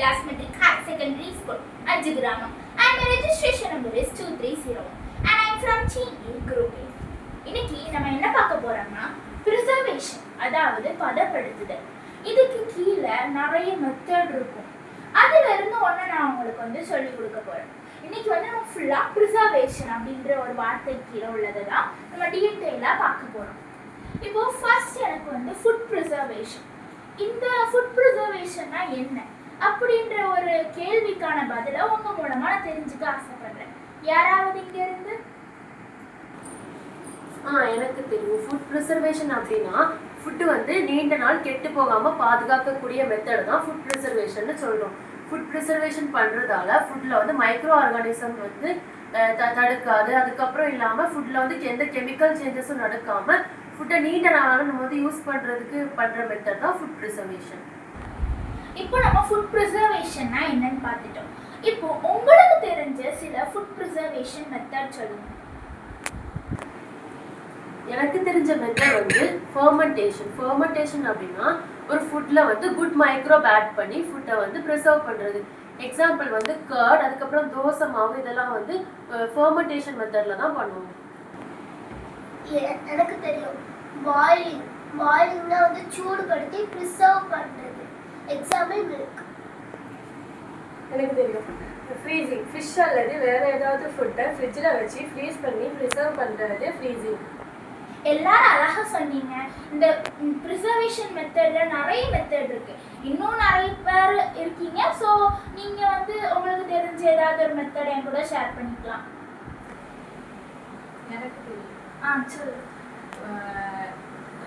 Kailas Metric High Secondary School at Jigramam, and my registration number is 230 and I am from TE Group A. இன்னைக்கு நம்ம என்ன பார்க்க போறோம்னா preservation, அதாவது பதப்படுத்துதல். இதுக்கு கீழே நிறைய மெத்தட் இருக்கும். அதுல இருந்து ஒண்ணு நான் உங்களுக்கு சொல்லி கொடுக்க போறேன். இன்னைக்கு நம்ம ஃபுல்லா preservation அப்படின்ற ஒரு வார்த்தை கீழே உள்ளதை தான் நம்ம டீடைலா பார்க்க போறோம். இப்போ ஃபர்ஸ்ட் எனக்கு ஃபுட் ப்ரிசர்வேஷன். இந்த ஃபுட் ப்ரிசர்வேஷன்னா என்ன அப்படின்ற ஒரு கேள்விக்கான பதிலை உங்க மூலமா நான் தெரிஞ்சுக்க ஆசைப்படுறேன். யாராவது இங்க இருந்து? எனக்கு தெரியும். ஃபுட் ப்ரிசர்வேஷன் அப்படின்னா ஃபுட்டு நீண்ட நாள் கெட்டு போகாம பாதுகாக்கக்கூடிய மெத்தட் தான் ஃபுட் ப்ரிசர்வேஷன் சொல்றோம். ஃபுட் ப்ரிசர்வேஷன் பண்றதால ஃபுட்ல மைக்ரோ ஆர்கானிசம் தடுக்காது. அதுக்கப்புறம் இல்லாம ஃபுட்ல எந்த கெமிக்கல் சேஞ்சஸும் நடக்காம ஃபுட்டை நீண்ட நாளாக நம்ம யூஸ் பண்றதுக்கு பண்ற மெத்தட் தான் ஃபுட் ப்ரிசர்வேஷன். இப்போ நம்ம ஃபுட் ப்ரிசர்வேஷன்னா என்னன்னு பார்த்துட்டோம். இப்போ உங்களுக்கு தெரிஞ்ச சில ஃபுட் ப்ரிசர்வேஷன் மெத்தட் சொல்லுங்க. எனக்கு தெரிஞ்ச மெத்தட் ஃபெர்மெண்டேஷன். ஃபெர்மெண்டேஷன் அப்படின்னா ஒரு ஃபுட்ல குட் மைக்ரோப் ஆட் பண்ணி ஃபுட்டை ப்ரிசர்வ் பண்றது. எக்ஸாம்பிள் கர்ட், அதுக்கப்புறம் தோசை மாவு, இதெல்லாம் ஃபெர்மெண்டேஷன் மெத்தட்ல தான் பண்ணுவோம். எனக்கு தெரியும். பாயிலிங்னா சூடுபடுத்தி ப்ரிசர்வ் பண்றது. Example milk. எனக்கு தெரியும். ஃப்ரீசிங், ஃபிஷ் அல்லது வேற ஏதாவது ஃபுட்டை ஃப்ரிட்ஜில் வச்சு ஃப்ரீஸ் பண்ணி ப்ரிசர்வ் பண்ணுறது ஃப்ரீசிங். எல்லாரும் அழகா சொன்னீங்க. இந்த ப்ரிசர்வேஷன் மெத்தட்ல நிறைய மெத்தட் இருக்கு. இன்னும் நிறைய பேர் இருக்கீங்க. ஸோ நீங்க உங்களுக்கு தெரிஞ்ச ஏதாவது ஒரு மெத்தட் என் கூட ஷேர் பண்ணிக்கலாம். எனக்கு தெரியும். சொல்லு.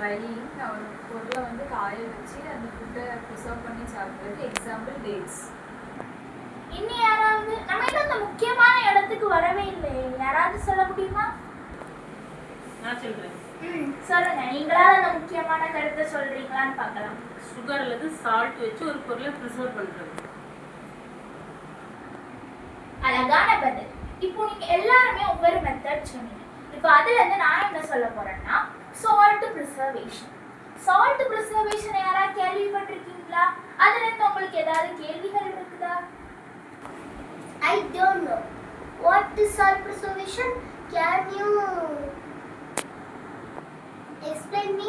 ட்ரையிங், ஒரு பொருளை காய வச்சு அந்த ஃபுட்டை ப்ரிசர்வ் பண்ணி சாப்பிட்றது. Example dates. இன்னும் யாராவது? நம்ம இன்னும் அந்த முக்கியமான இடத்துக்கு வரவே இல்லை. யாராவது சொல்ல முடியுமா? நான் சொல்றேன். சொல்லுங்க. நீங்களாவது அந்த முக்கியமான கருத்தை சொல்றீங்களான்னு பார்க்கலாம். சுகர் அல்லது சால்ட் வச்சு ஒரு பொருளை ப்ரிசர்வ் பண்றது. அழகான பதில். இப்போ நீங்க எல்லாருமே ஒவ்வொரு மெத்தட் சொன்னீங்க. இப்போ அதுல இருந்து நான் என்ன சொல்ல போறேன்னா சால்ட் ப்ரிசர்வேஷன். சால்ட் ப்ரிசர்வேஷன் யாராவது கேள்விப்பட்டிருக்கீங்களா? அதுல இருந்து உங்களுக்கு ஏதாவது கேள்விகள் இருக்குதா? I don't know. What is salt preservation? Can you explain me?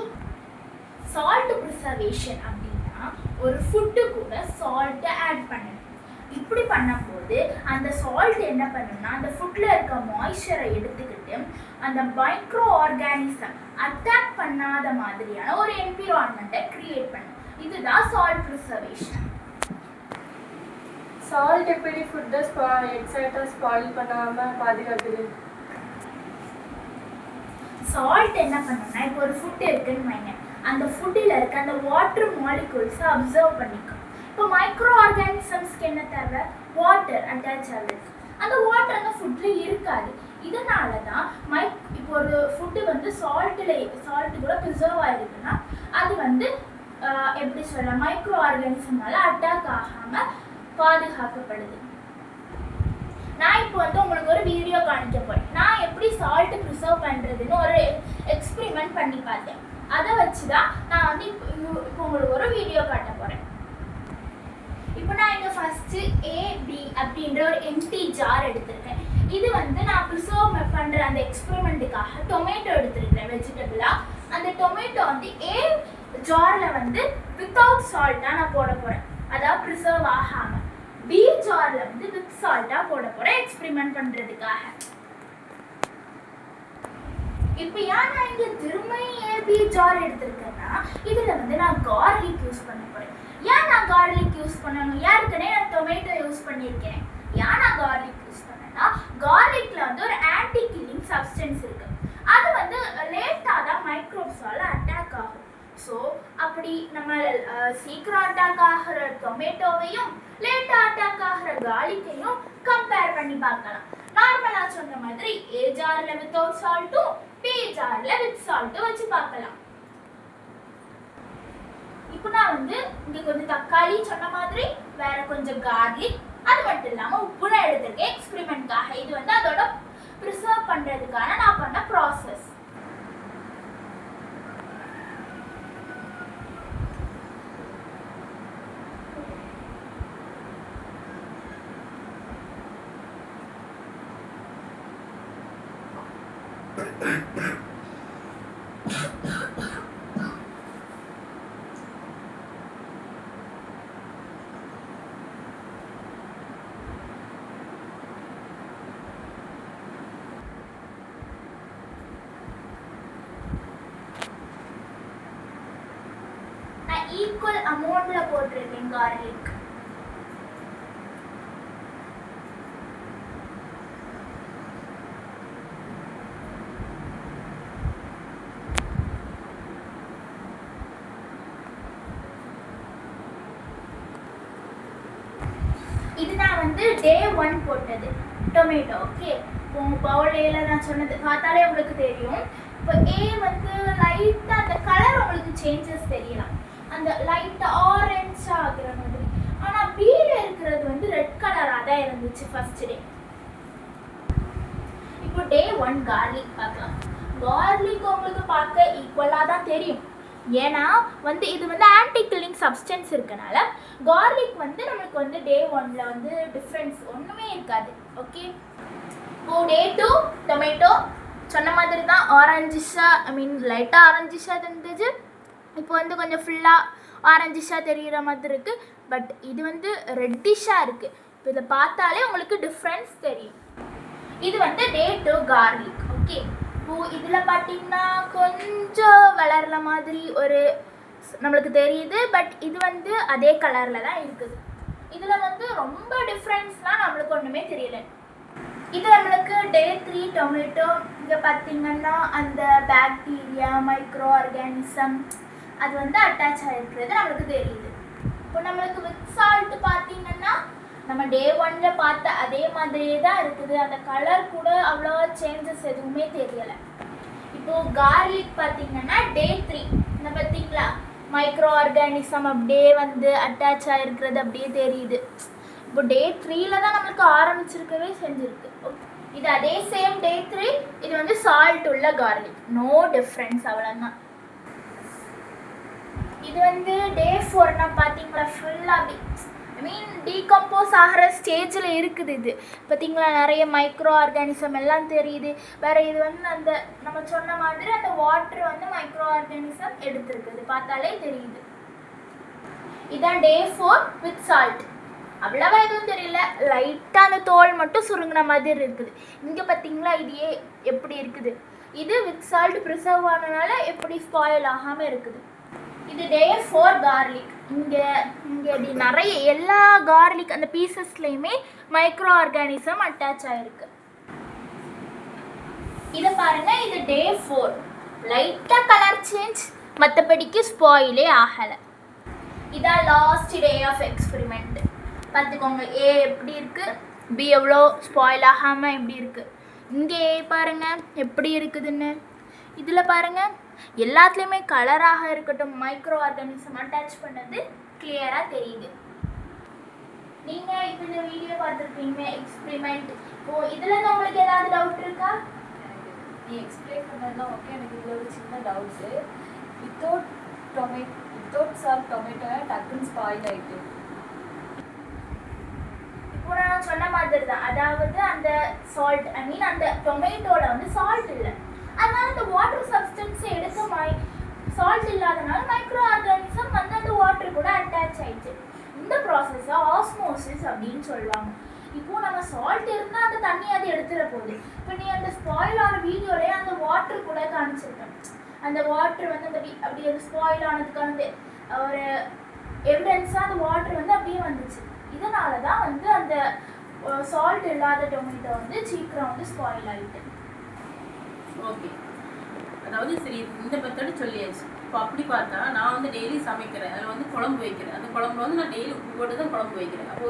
Salt preservation அப்படின்னா ஒரு ஃபுட்டு கூட சால்ட் ஆட் பண்ணணும். இப்படி பண்ணும்போது அந்த சால்ட் என்ன பண்ணும்னா அந்த ஃபுட்ல இருக்க மாய்ஸ்சரை எடுத்துக்கிட்டு அந்த மைக்ரோ ஆர்கானிசம் அட்டாக் பண்ணாத மாதிரியான ஒரு என்விரான்மெண்ட்டை கிரியேட் பண்ணும். இதுதான் சால்ட் ப்ரிசர்வேஷன். சால்ட் எப்படி ஃபுட்டை எக்ஸாக்டாக ஸ்பாயில் பண்ணாமல் பாதுகாக்குது? சால்ட் என்ன பண்ணும்னா இப்போ ஒரு ஃபுட் இருக்குன்னு வைங்க, அந்த ஃபுட்டில் இருக்க அந்த வாட்டர் மாலிகூல்ஸை அப்சர்வ் பண்ணிக்கும். இப்போ மைக்ரோ ஆர்கானிசம்ஸ்க்கு என்ன தேவை? வாட்டர் அட்டாச் ஆகுது. அந்த வாட்டர் அந்த ஃபுட்டில் இருக்காது. இதனால தான் இப்போ ஒரு ஃபுட்டு சால்ட் கூட ப்ரிசர்வ் ஆகிருக்குன்னா அது எப்படி சொல்ல மைக்ரோ ஆர்கானிசம்னால அட்டாக் ஆகாமல் பாதுகாக்கப்படுது. நான் இப்போ உங்களுக்கு ஒரு வீடியோ காணிக்க போறேன். நான் எப்படி சால்ட் ப்ரிசர்வ் பண்றதுன்னு ஒரு எக்ஸ்பெரிமெண்ட் பண்ணி பார்த்தேன். அதை வச்சுதான் நான் இப்போ உங்களுக்கு ஒரு வீடியோ காட்ட போறேன். இப்போ நான் இங்க ஃபர்ஸ்ட் AB அப்படின்ற ஒரு எம்டி ஜார் எடுத்திருக்கேன். இது நான் ப்ரிசர்வ் பண்ற அந்த எக்ஸ்பெரிமெண்ட்டுக்காக டொமேட்டோ எடுத்திருக்கேன் வெஜிடபிளா. அந்த டொமேட்டோ A ஜார்ல வித்தவுட் சால்ட்டா நான் போட போறேன், அதாவது ப்ரிசர்வ் ஆகாம. B ஜார்ல வித் சால்ட்டா போட போறேன் எக்ஸ்பெரிமெண்ட் பண்றதுக்காக. இப்போ ஏன் நான் இங்க திரும்ப AB ஜார் எடுத்திருக்கேன்னா இதுல நான் கார்லிக் யூஸ் பண்ண போறேன். ஏன் நான் கார்லிக் யூஸ் பண்ணணும்? ஏற்கனவே நான் டொமேட்டோ யூஸ் பண்ணியிருக்கேன். ஏன் நான் கார்லிக் யூஸ் பண்ணேன்னா கார்லிக்ல ஒரு ஆன்டி கில்லிங் சப்ஸ்டன்ஸ் இருக்கு. அது லேட்டாக தான் மைக்ரோப்ஸால அட்டாக் ஆகும். ஸோ அப்படி நம்ம சீக்கிரம் அட்டாக் ஆகிற டொமேட்டோவையும் லேட்டாக அட்டாக் ஆகிற கார்லிக்கையும் கம்பேர் பண்ணி பார்க்கலாம். நார்மலாக சொன்ன மாதிரி A ஜாரில் வித்தவுட் சால்ட்டும் B ஜாரில் வித் சால்ட்டும் வச்சு பார்க்கலாம். இப்போ நான் இங்கே கொஞ்சம் தக்காளி சொன்ன மாதிரி வேற கொஞ்சம் கார்லிக், அது மட்டும் இல்லாமல் உப்பு நான் எடுத்திருக்கேன் எக்ஸ்பெரிமெண்ட்காக. இது அதோட ப்ரிசர்வ் பண்ணுறதுக்கான நான் பண்ண ப்ராசஸ். நான் ஈக்குவல் அமௌண்ட்ல போட்டிருக்கேன் garlic. இது நான் வந்து டே 1 போட்டது டொமேட்டோ. ஓகே, இப்போ பவுல் ஏல நான் சொன்னது பார்த்தாலே உங்களுக்கு தெரியும். இப்போ ஏ வந்து லைட்டாக அந்த கலர் உங்களுக்கு சேஞ்சஸ் தெரியலாம், அந்த லைட்டாக ஆரஞ்சா ஆகுற மாதிரி. ஆனால் பியில் இருக்கிறது வந்து ரெட் கலராக தான் இருந்துச்சு ஃபர்ஸ்ட் டே. இப்போ டே 1 garlic பார்க்கலாம். garlic உங்களுக்கு பார்க்க ஈக்குவலாக தான் தெரியும், ஏன்னா வந்து இது வந்து ஆன்டி கில்லிங் சப்ஸ்டன்ஸ் இருக்கனால garlic வந்து நம்மளுக்கு வந்து டே 1ல வந்து டிஃப்ரென்ஸ் ஒன்றுமே இருக்காது. ஓகே, இப்போ டே 2 டொமேட்டோ சொன்ன மாதிரி தான் ஆரஞ்சிஷாக, ஐ மீன் லைட்டாக ஆரஞ்சிஷாக இருந்துச்சு. இப்போ வந்து கொஞ்சம் ஃபுல்லாக ஆரஞ்சிஷாக தெரிகிற மாதிரி இருக்குது, பட் இது வந்து ரெட்டிஷாக இருக்குது. இப்போ இதை பார்த்தாலே உங்களுக்கு டிஃப்ரென்ஸ் தெரியும். இது வந்து டே 2 garlic. ஓகே, இதில் பார்த்தீங்கன்னா கொஞ்சம் வளர்ற மாதிரி ஒரு நம்மளுக்கு தெரியுது, பட் இது வந்து அதே கலரில் தான் இருக்குது. இதில் வந்து ரொம்ப டிஃப்ரென்ஸ்லாம் நம்மளுக்கு ஒன்றுமே தெரியல. இது நம்மளுக்கு டே 3 டொமேட்டோ. இங்கே பார்த்தீங்கன்னா அந்த பாக்டீரியா மைக்ரோ ஆர்கானிசம் அது வந்து அட்டாச் ஆகிருக்கிறது நம்மளுக்கு தெரியுது. இப்போ நம்மளுக்கு வித் சால்ட் பார்த்தீங்கன்னா நம்ம டே 1ல பார்த்த அதே மாதிரியே தான் இருக்குது, அந்த கலர் கூட அவ்வளோ சேஞ்சஸ் எதுவுமே தெரியலை. இப்போது garlic பார்த்தீங்கன்னா டே 3 இந்த பார்த்தீங்களா மைக்ரோ ஆர்கானிசம் அப்படியே வந்து அட்டாச் ஆகிருக்கிறது அப்படியே தெரியுது. இப்போ டே 3ல தான் நம்மளுக்கு ஆரம்பிச்சிருக்கவே செஞ்சுருக்கு. இது அதே சேம் டே 3, இது வந்து சால்ட் உள்ள garlic, நோ டிஃப்ரென்ஸ், அவ்வளோதான். இது வந்து டே 4னா பார்த்தீங்களா ஃபுல்லாக அப்படி ஐ மீன் டீகம்போஸ் ஆகிற ஸ்டேஜில் இருக்குது. இது பார்த்தீங்களா நிறைய மைக்ரோ ஆர்கானிசம் எல்லாம் தெரியுது. வேறு இது வந்து அந்த நம்ம சொன்ன மாதிரி அந்த வாட்டர் வந்து மைக்ரோ ஆர்கானிசம் எடுத்துருக்குது, பார்த்தாலே தெரியுது. இதான் டே 4 வித் சால்ட். அவ்வளவா எதுவும் தெரியல, லைட்டாக அந்த தோல் மட்டும் சுருங்கின மாதிரி இருக்குது. இங்கே பார்த்தீங்களா இது எப்படி இருக்குது, இது வித் சால்ட் ப்ரிசர்வ் ஆனதுனால எப்படி ஸ்பாயில் ஆகாமல் இருக்குது. இது டே 4 garlic. இங்கே இப்படி நிறைய எல்லா garlic அந்த பீசஸ்லேயுமே மைக்ரோ ஆர்கானிசம் அட்டாச் ஆகிருக்கு. இதை பாருங்கள், இது டே 4, லைட்டாக கலர் சேஞ்ச், மற்றபடிக்கு ஸ்பாயிலே ஆகலை. இதான் லாஸ்ட் டே ஆஃப் எக்ஸ்பெரிமெண்ட். பார்த்துக்கோங்க, ஏ எப்படி இருக்குது, பி எவ்வளோ ஸ்பாயில் ஆகாமல் எப்படி இருக்குது. இங்கே ஏ பாருங்கள் எப்படி இருக்குதுன்னு. இதில் பாருங்கள் எல்லாத்துலேயுமே கலராக இருக்கட்டும் மைக்ரோ ஆர்கானிசம் அட்டாச் பண்ணது கிளியராக தெரியுது. நீங்கள் இப்போ இந்த வீடியோ பார்த்துருப்பீங்க எக்ஸ்பெரிமெண்ட். இதில் உங்களுக்கு ஏதாவது டவுட் இருக்கா? நீ எக்ஸ்பிளைன் பண்ணதான் ஓகே. எனக்கு இதில் ஒரு சின்ன டவுட்டு. வித்தவுட் சால்ட் டொமேட்டோ டக்குன்னு ஸ்பாயில் ஆகிட்டு. இப்போ நான் சொன்ன மாதிரி தான், அதாவது அந்த சால்ட் ஐ மீன் அந்த டொமேட்டோவில் வந்து சால்ட் இல்லை, அதனால அந்த வாட்டர் சப்ஸ்டன்ஸை எடுக்க சால்ட் இல்லாதனால மைக்ரோ ஆர்கானிசம் வந்து அந்த வாட்டர் கூட அட்டாச் ஆயிடுச்சு. இந்த ப்ராசஸை ஆஸ்மோசிஸ் அப்படின்னு சொல்லுவாங்க. இப்போ நம்ம சால்ட் இருந்தால் அந்த தண்ணி அது எடுத்துட போகுது. இப்போ நீ அந்த ஸ்பாயில் ஆன வீடியோலேயே அந்த வாட்டர் கூட காமிச்சிருக்கேன். அந்த வாட்டர் வந்து அந்த அப்படி அந்த ஸ்பாயில் ஆனதுக்கான ஒரு எவிடன்ஸாக அந்த வாட்டர் வந்து அப்படியே வந்துச்சு. இதனால தான் வந்து அந்த சால்ட் இல்லாத டொமேட்டோ வந்து சீக்கிரம் வந்து ஸ்பாயில் ஆகிட்டு. ஓகே, அதாவது சரி இந்த மெத்தடு சொல்லியாச்சு. இப்போ அப்படி பார்த்தா நான் வந்து டெய்லி சமைக்கிறேன், அதில் வந்து குழம்பு வைக்கிறேன். அந்த குழம்புல வந்து நான் டெய்லி உப்பு போட்டு தான் குழம்பு வைக்கிறேன். அப்போ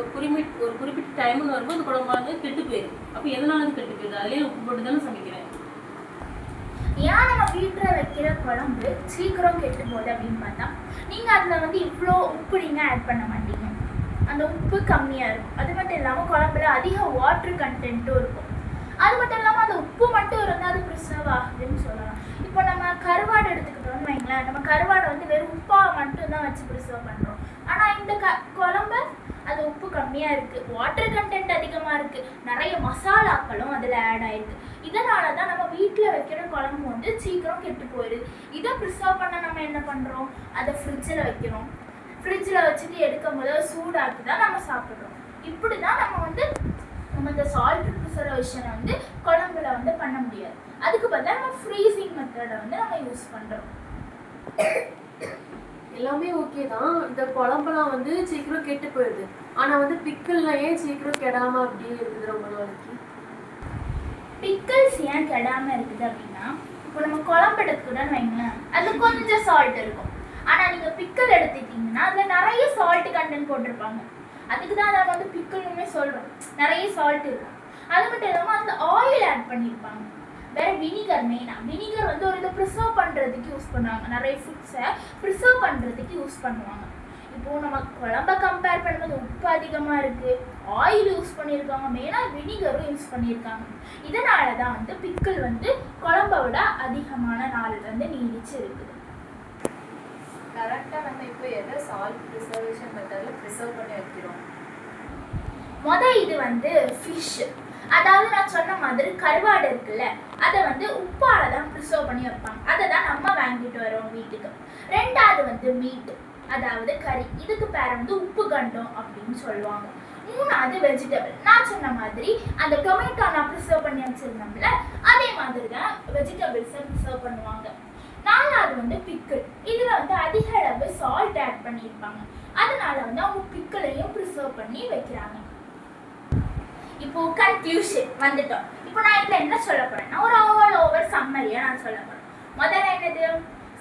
ஒரு குறிப்பிட்ட டைம்னு வரும்போது அந்த குழம்பு வந்து கெட்டு போயிடும். அப்போ எதனால அது கெட்டு போயிடுது? அதிலே உப்பு போட்டு தானே சமைக்கிறேன். ஏன் நம்ம வீட்டில் வைக்கிற குழம்பு சீக்கிரம் கெட்டு போகுது அப்படின்னு பார்த்தா, நீங்கள் அதில் வந்து இவ்வளோ உப்பு நீங்கள் ஆட் பண்ண மாட்டீங்க, அந்த உப்பு கம்மியாக இருக்கும். அது மட்டும் இல்லாமல் குழம்புல அதிக வாட்டர் கண்டென்ட்டும் இருக்கும். அது மட்டும் இல்லாமல் அந்த உப்பு மட்டும் இருந்தால் அது ப்ரிசர்வ் ஆகுதுன்னு சொல்லலாம். இப்போ நம்ம கருவாடு எடுத்துக்கிட்டோம்னு வைங்களேன், நம்ம கருவாடை வந்து வெறும் உப்பாக மட்டும்தான் வச்சு ப்ரிசர்வ் பண்ணுறோம். ஆனால் இந்த குழம்பு அது உப்பு கம்மியாக இருக்குது, வாட்டர் கண்டென்ட் அதிகமாக இருக்குது, நிறைய மசாலாக்களும் அதில் ஆட் ஆயிருக்கு. இதனால தான் நம்ம வீட்டில் வைக்கிற குழம்பு வந்து சீக்கிரம் கெட்டு போயிடுது. இதை ப்ரிசர்வ் பண்ண நம்ம என்ன பண்ணுறோம், அதை ஃப்ரிட்ஜில் வைக்கிறோம். ஃப்ரிட்ஜில் வச்சுட்டு எடுக்கும் போது சூடாக்கி தான் நம்ம சாப்பிட்றோம். இப்படி தான் நம்ம இந்த சால்ட் ப்ரிசர்வேஷனை வந்து குழம்புல வந்து பண்ண முடியாது. அதுக்கு பதிலாக நம்ம ஃப்ரீசிங் மெத்தடை வந்து நம்ம யூஸ் பண்ணுறோம். எல்லாமே ஓகே தான். இந்த குழம்புலாம் வந்து சீக்கிரம் கெட்டு போயிடுது, ஆனால் வந்து பிக்கிள்லாம் ஏன் சீக்கிரம் கெடாமல் அப்படியே இருக்குது ரொம்ப நாளைக்கு? பிக்கிள்ஸ் ஏன் கெடாமல் இருக்குது அப்படின்னா, இப்போ நம்ம குழம்பு எடுத்துக்கிட்டோன்னு வைங்களேன், அது கொஞ்சம் சால்ட் இருக்கும். ஆனால் நீங்கள் பிக்கிள் எடுத்துக்கிட்டிங்கன்னா அதில் நிறைய சால்ட் கண்டென்ட் போட்டிருப்பாங்க. அதுக்கு தான் நம்ம வந்து பிக்கிள்னுமே சொல்கிறோம், நிறைய சால்ட் இருக்கும். அது மட்டும் இல்லாமல் அதில் ஆயில் ஆட் பண்ணியிருப்பாங்க. வேற வினிகர், மெயினாக வினிகர் வந்து ஒரு இதை ப்ரிசர்வ் பண்ணுறதுக்கு யூஸ் பண்ணுவாங்க. நிறைய ஃபுட்ஸை ப்ரிசர்வ் பண்ணுறதுக்கு யூஸ் பண்ணுவாங்க. இப்போது நம்ம குழம்ப கம்பேர் பண்ணும்போது உப்பு அதிகமாக இருக்குது, ஆயில் யூஸ் பண்ணியிருக்காங்க, மெயினாக வினிகரும் யூஸ் பண்ணியிருக்காங்க. இதனால தான் வந்து பிக்கிள் வந்து குழம்பை விட அதிகமான நாள் வந்து நீடிச்சு இருக்குது. கரெக்டாக நம்ம இப்போ எதை சால்ட் ப்ரிசர்வேஷன் மெத்தடில் ப்ரிசர்வ் பண்ணி வைக்கிறோம்? இது வந்து ஃபிஷ், அதாவது நான் சொன்ன மாதிரி கருவாடு இருக்குல்ல, அதை வந்து உப்பால தான் ப்ரிசர்வ் பண்ணி வைப்பாங்க. அதை தான் நம்ம வாங்கிட்டு வரோம் வீட்டுக்கு. ரெண்டாவது வந்து மீட், அதாவது கறி, இதுக்கு பேர் வந்து உப்பு கண்டம் அப்படின்னு சொல்லுவாங்க. மூணாவது வெஜிடபிள், நான் சொன்ன மாதிரி அந்த டொமேட்டோ நான் ப்ரிசர்வ் பண்ணி வச்சிருந்தோம்ல, அதே மாதிரி தான் வெஜிடபிள்ஸை ப்ரிசர்வ் பண்ணுவாங்க. நாலாவது வந்து பிக்கிள், இதில் வந்து அதிக அளவு சால்ட் ஆட் பண்ணியிருப்பாங்க. அதனால வந்து அவங்க பிக்கிளையும் ப்ரிசர்வ் பண்ணி வைக்கிறாங்க. இப்போ கன்க்ளூஷன் வந்துட்டோம். இப்போ நான் இதில் என்ன சொல்ல போறேன்னா, ஒரு ஆல் ஓவர் சம்மரியாக நான் சொல்ல போறேன். முதல்ல என்னது,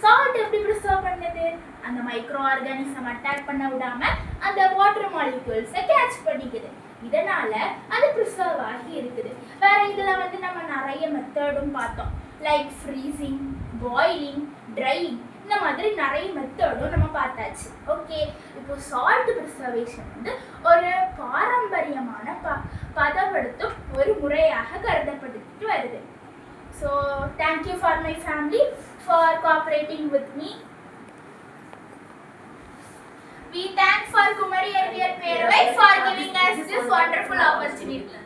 சால்ட் எப்படி ப்ரிசர்வ் பண்ணுது, அந்த மைக்ரோ ஆர்கானிசம் அட்டாக் பண்ண விடாம அந்த வாட்டர் மாலிக்யூல்ஸை கேட்ச் பண்ணிக்குது. இதனால அது ப்ரிசர்வ் ஆகி இருக்குது. வேற இதில் வந்து நம்ம நிறைய மெத்தடும் பார்த்தோம், லைக் ஃப்ரீசிங், பாயிலிங், ட்ரையிங், இந்த மாதிரி நிறைய மெத்தடும் நம்ம பார்த்தாச்சு. ஓகே, இப்போ சால்ட் ப்ரிசர்வேஷன் வந்து ஒரு பாரம்பரியமான பதப்படுத்தும் ஒரு முறையாக கருதப்பட்டு வருது. So thank you for my family for cooperating with me. We thank for Kumari Arviar Peravai for giving us this wonderful opportunity.